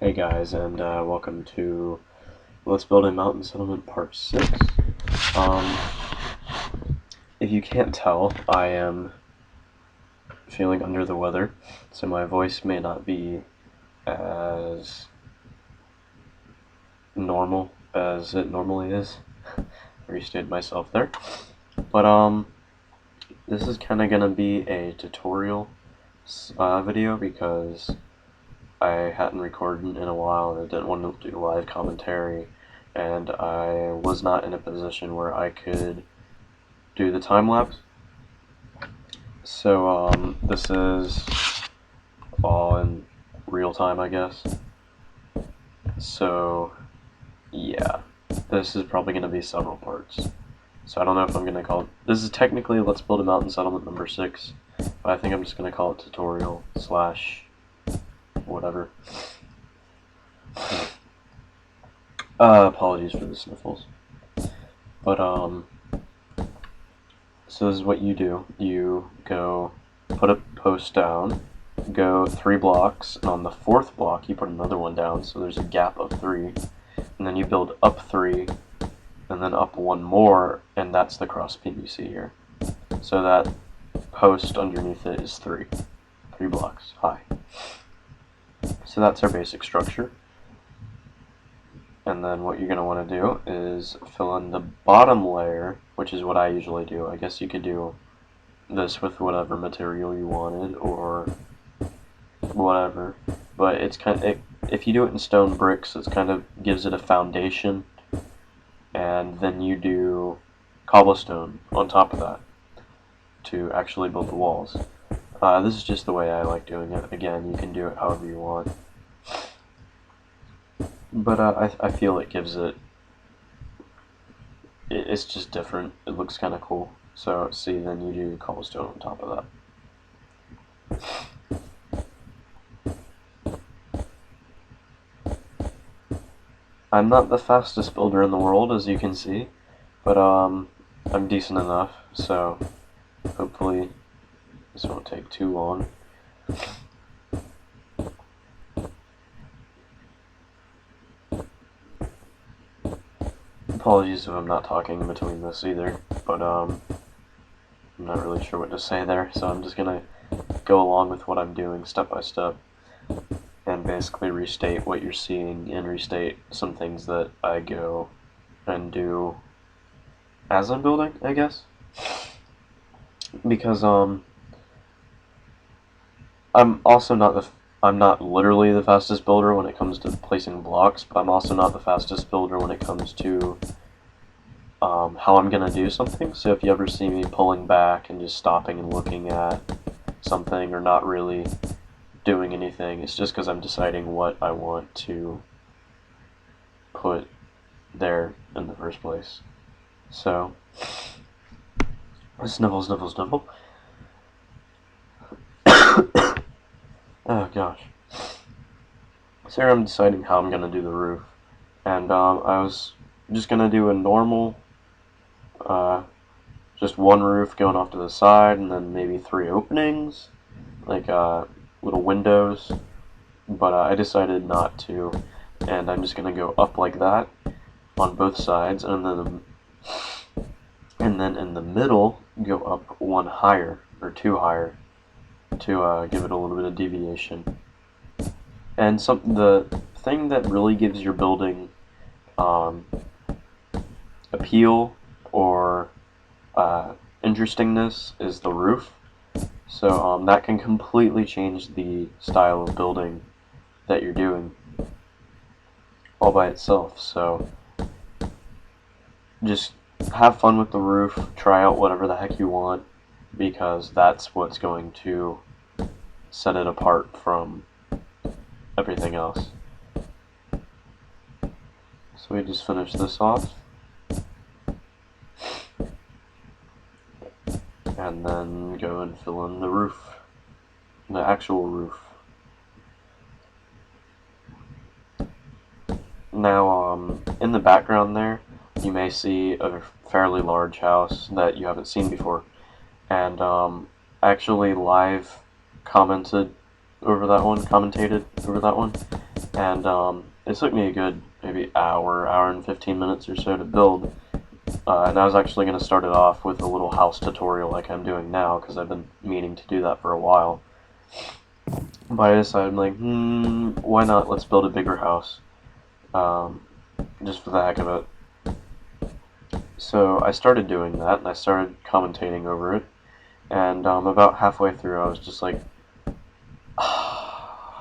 Hey guys, and welcome to Let's Build a Mountain Settlement Part 6. Um, if you can't tell, I am feeling under the weather, so my voice may not be as normal as it normally is. I restated myself there. But this is kind of going to be a tutorial video because I hadn't recorded in a while and I didn't want to do live commentary, and I was not in a position where I could do the time-lapse. So this is all in real time, I guess. So yeah, this is probably going to be several parts. So I don't know if I'm going to call it, this is technically Let's Build a Mountain Settlement number 6, but I think I'm just going to call it tutorial / whatever. Apologies for the sniffles. But so this is what you do. You go put a post down, go 3 blocks, and on the 4th block you put another one down, so there's a gap of 3, and then you build up 3, and then up 1 more, and that's the cross beam you see here. So that post underneath it is 3 blocks high. So that's our basic structure. And then what you're going to want to do is fill in the bottom layer, which is what I usually do. I guess you could do this with whatever material you wanted or whatever, but it's kind of, if you do it in stone bricks, it kind of gives it a foundation, and then you do cobblestone on top of that to actually build the walls. This is just the way I like doing it. Again, you can do it however you want. But I feel it gives it's just different. It looks kind of cool. So see, then you do cobblestone on top of that. I'm not the fastest builder in the world, as you can see, but I'm decent enough, so hopefully this won't take too long. Apologies if I'm not talking in between this either, but I'm not really sure what to say there, so I'm just gonna go along with what I'm doing step by step and basically restate what you're seeing and restate some things that I go and do as I'm building, I guess. Because I'm not literally the fastest builder when it comes to placing blocks, but I'm also not the fastest builder when it comes to how I'm gonna do something. So if you ever see me pulling back and just stopping and looking at something or not really doing anything, it's just because I'm deciding what I want to put there in the first place. So sniffle, sniffle, sniffle. Oh gosh. So here I'm deciding how I'm gonna do the roof, and I was just gonna do a normal, just one roof going off to the side, and then maybe 3 openings, like little windows. But I decided not to, and I'm just gonna go up like that on both sides, and then in the middle go up 1 higher or 2 higher to give it a little bit of deviation. And the thing that really gives your building appeal or interestingness is the roof. So that can completely change the style of building that you're doing all by itself. So just have fun with the roof, try out whatever the heck you want, because that's what's going to set it apart from everything else. So we just finish this off, and then go and fill in the roof, the actual roof. Now, in the background there, you may see a fairly large house that you haven't seen before, and actually live commentated over that one, And it took me a good maybe hour and 15 minutes or so to build. And I was actually going to start it off with a little house tutorial like I'm doing now, because I've been meaning to do that for a while. But I decided, like, why not? Let's build a bigger house, just for the heck of it. So I started doing that, and I started commentating over it. And about halfway through, I was just like,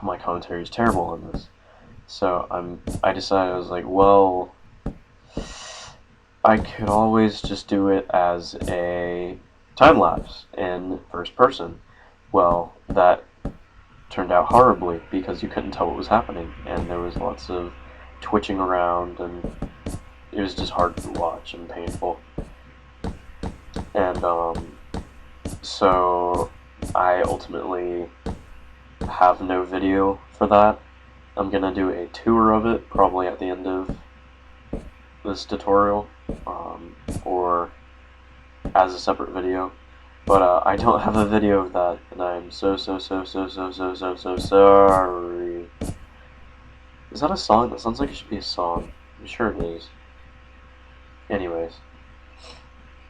my commentary is terrible on this. So I decided, I was like, well, I could always just do it as a time lapse in first person. Well, that turned out horribly because you couldn't tell what was happening, and there was lots of twitching around, and it was just hard to watch and painful. And so I ultimately have no video for that. I'm gonna do a tour of it probably at the end of this tutorial, or as a separate video. But I don't have a video of that, and I'm so sorry. Is that a song? That sounds like it should be a song. I'm sure it is. Anyways,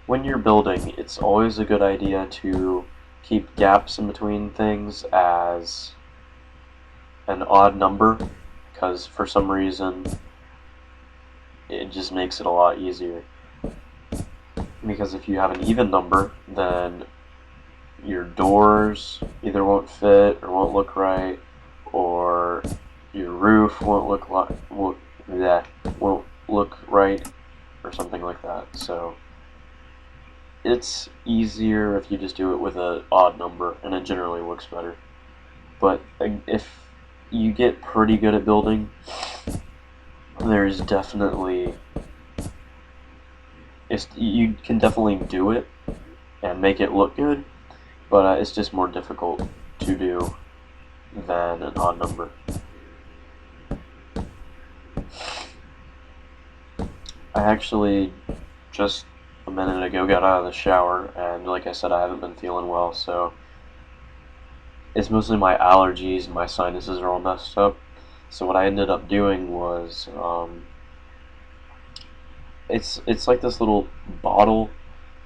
when you're building, it's always a good idea to keep gaps in between things as an odd number, because for some reason it just makes it a lot easier. Because if you have an even number, then your doors either won't fit or won't look right, or your roof won't look right, or something like that. So it's easier if you just do it with an odd number, and it generally works better. But if you get pretty good at building, there's definitely you can definitely do it and make it look good, but it's just more difficult to do than an odd number. I actually just a minute ago got out of the shower, and like I said, I haven't been feeling well, so it's mostly my allergies and my sinuses are all messed up. So what I ended up doing was, it's like this little bottle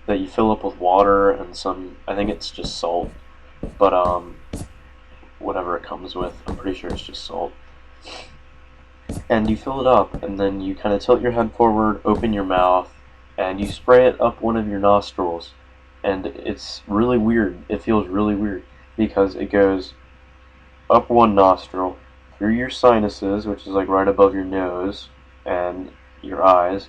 that you fill up with water and some, I think it's just salt, but whatever it comes with, I'm pretty sure it's just salt. And you fill it up, and then you kind of tilt your head forward, open your mouth, and you spray it up one of your nostrils. And it's really weird. It feels really weird because it goes up one nostril, through your sinuses, which is like right above your nose and your eyes,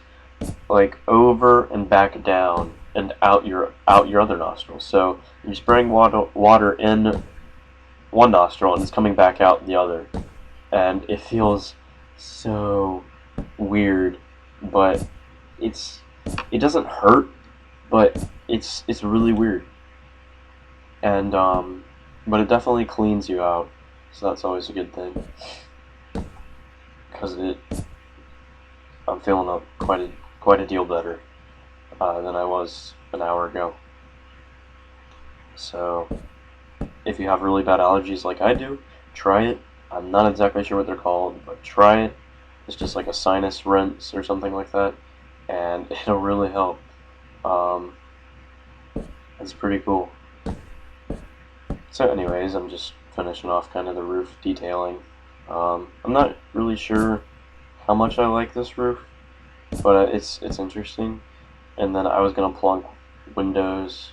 like over and back down and out your other nostril. So you're spraying water in one nostril and it's coming back out the other, and it feels so weird, but it doesn't hurt, but it's really weird, and but it definitely cleans you out, so that's always a good thing, because I'm feeling quite a deal better than I was an hour ago. So if you have really bad allergies like I do, try it. I'm not exactly sure what they're called, but try it. It's just like a sinus rinse or something like that, and it'll really help. It's pretty cool. So anyways, I'm just finishing off kind of the roof detailing. I'm not really sure how much I like this roof, but it's interesting. And then I was gonna plunk windows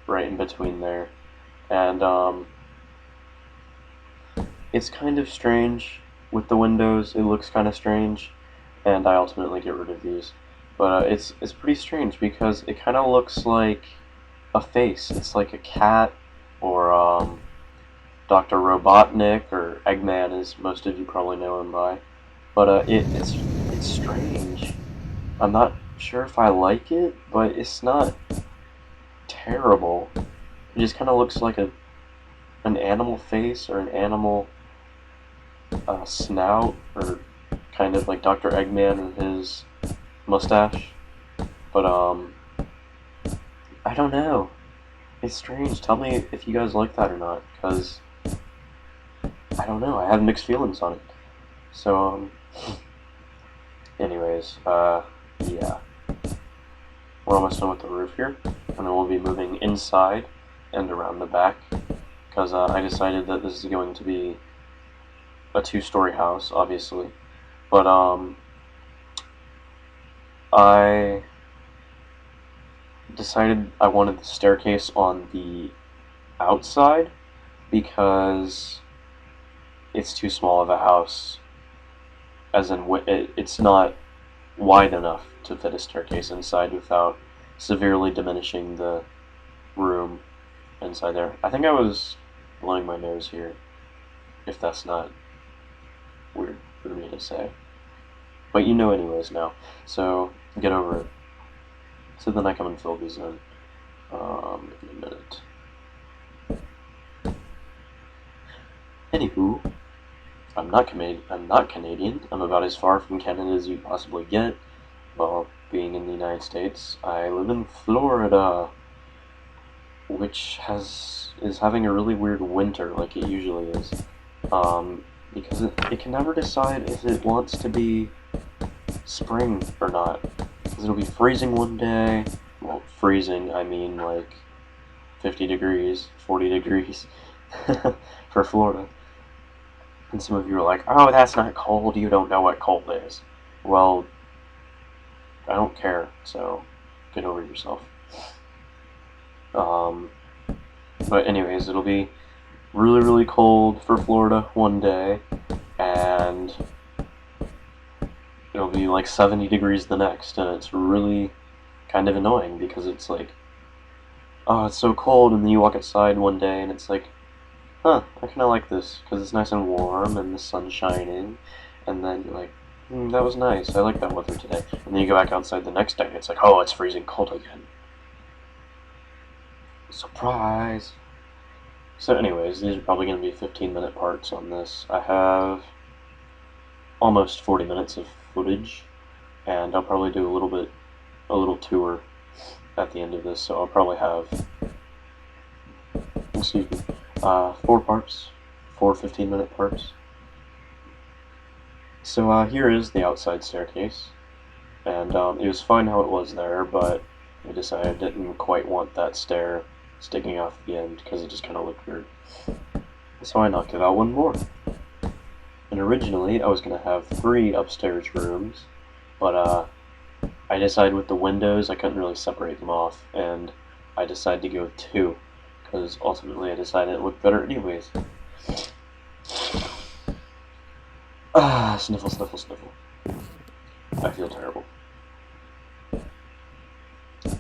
right in between there, and it's kind of strange with the windows. It looks kind of strange, and I ultimately get rid of these. But it's pretty strange because it kind of looks like a face. It's like a cat, or Dr. Robotnik, or Eggman, as most of you probably know him by. But it's strange. I'm not sure if I like it, but it's not terrible. It just kind of looks like an animal face, or an animal snout, or kind of like Dr. Eggman and his mustache. But I don't know. It's strange. Tell me if you guys like that or not, because I don't know. I have mixed feelings on it. So, anyways, yeah. We're almost done with the roof here, and then we'll be moving inside and around the back, because I decided that this is going to be a 2-story house, obviously, but I decided I wanted the staircase on the outside because it's too small of a house, as in it's not wide enough to fit a staircase inside without severely diminishing the room inside there. I think I was blowing my nose here, if that's not weird for me to say. But you know anyways now, so get over it. So then I come and fill these in a minute. Anywho, I'm not Canadian. I'm about as far from Canada as you possibly get. Well, being in the United States, I live in Florida, which is having a really weird winter, like it usually is. Because it can never decide if it wants to be spring or not. Because it'll be freezing one day. Well, freezing, I mean like 50 degrees, 40 degrees for Florida. And some of you are like, oh, that's not cold, you don't know what cold is. Well, I don't care, so get over yourself. But anyways, it'll be really, really cold for Florida one day, and it'll be like 70 degrees the next, and it's really kind of annoying because it's like, oh, it's so cold, and then you walk outside one day and it's like, huh, I kind of like this because it's nice and warm and the sun's shining, and then you're like, that was nice, I like that weather today. And then you go back outside the next day and it's like, oh, it's freezing cold again. Surprise! So anyways, these are probably going to be 15-minute parts on this. I have almost 40 minutes of footage, and I'll probably do a little tour at the end of this, so I'll probably have, excuse me, 4 parts, 4 15-minute parts. So here is the outside staircase, and it was fine how it was there, but I decided I didn't quite want that stair sticking off the end because it just kind of looked weird. So I knocked it out one more. And originally I was going to have 3 upstairs rooms, but I decided with the windows I couldn't really separate them off, and I decided to go with 2, because ultimately I decided it looked better anyways. Sniffle, sniffle, sniffle. I feel terrible.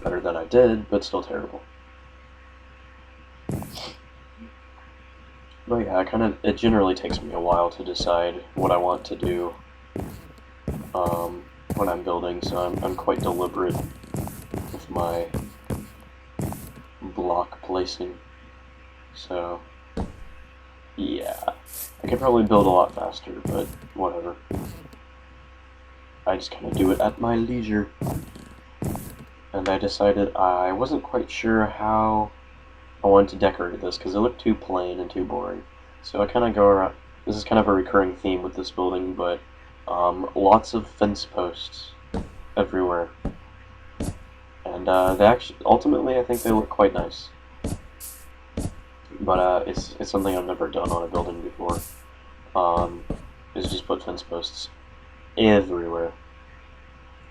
Better than I did, but still terrible. But yeah, it generally takes me a while to decide what I want to do when I'm building, so I'm quite deliberate with my block placing. So yeah, I could probably build a lot faster, but whatever. I just kind of do it at my leisure. And I decided I wasn't quite sure how I wanted to decorate this because it looked too plain and too boring. So I kind of go around. This is kind of a recurring theme with this building, but lots of fence posts everywhere, and they actually ultimately I think they look quite nice. But it's something I've never done on a building before. Is just put fence posts everywhere,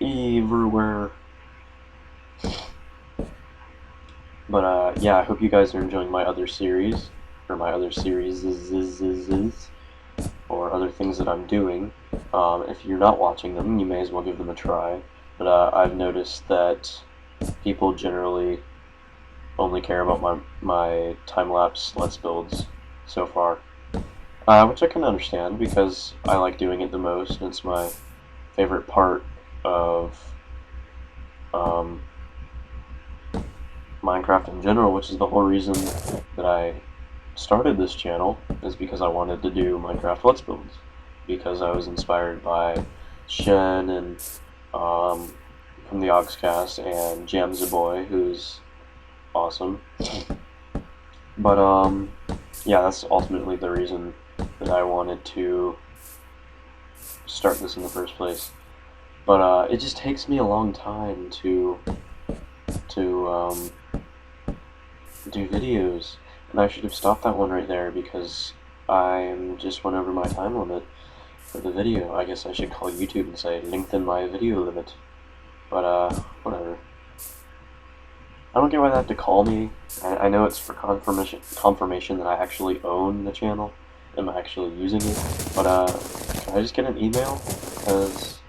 everywhere. But yeah, I hope you guys are enjoying my other series, or my other series, or other things that I'm doing. If you're not watching them, you may as well give them a try. But I've noticed that people generally only care about my time-lapse Let's Builds so far. Which I can understand, because I like doing it the most, and it's my favorite part of Minecraft in general, which is the whole reason that I started this channel, is because I wanted to do Minecraft Let's Builds, because I was inspired by Shen and from the Oxcast and Jamzaboy, who's awesome. But yeah, that's ultimately the reason that I wanted to start this in the first place. But it just takes me a long time to do videos, and I should have stopped that one right there because I just went over my time limit for the video. I guess I should call YouTube and say lengthen my video limit. But whatever. I don't get why they have to call me. I know it's for confirmation that I actually own the channel. I'm actually using it. But can I just get an email? Because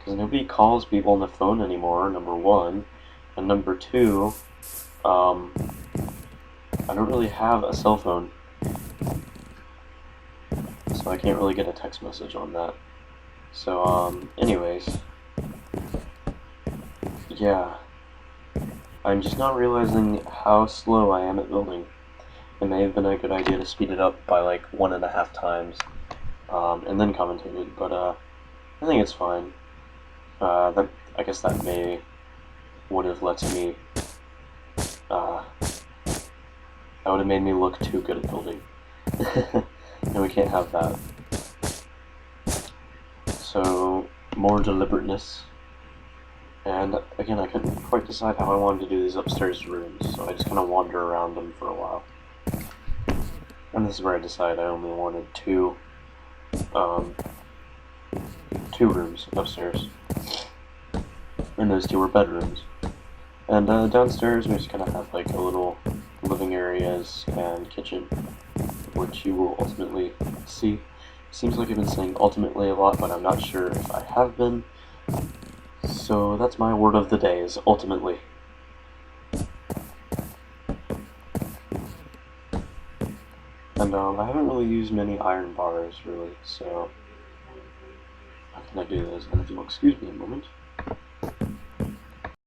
nobody calls people on the phone anymore, number one. And number two, I don't really have a cell phone. So I can't really get a text message on that. So, anyways. Yeah. I'm just not realizing how slow I am at building. It may have been a good idea to speed it up by like 1.5 times, and then commentate it, but I think it's fine. I guess that would have let me, that would have made me look too good at building. And we can't have that. So, more deliberateness. And again, I couldn't quite decide how I wanted to do these upstairs rooms, so I just kind of wander around them for a while. And this is where I decided I only wanted two rooms upstairs. And those two were bedrooms. And downstairs we just kind of have like a little living areas and kitchen, which you will ultimately see. Seems like I've been saying ultimately a lot, but I'm not sure if I have been. So that's my word of the day, is ultimately. And I haven't really used many iron bars, really, so how can I do this? And if you'll excuse me a moment.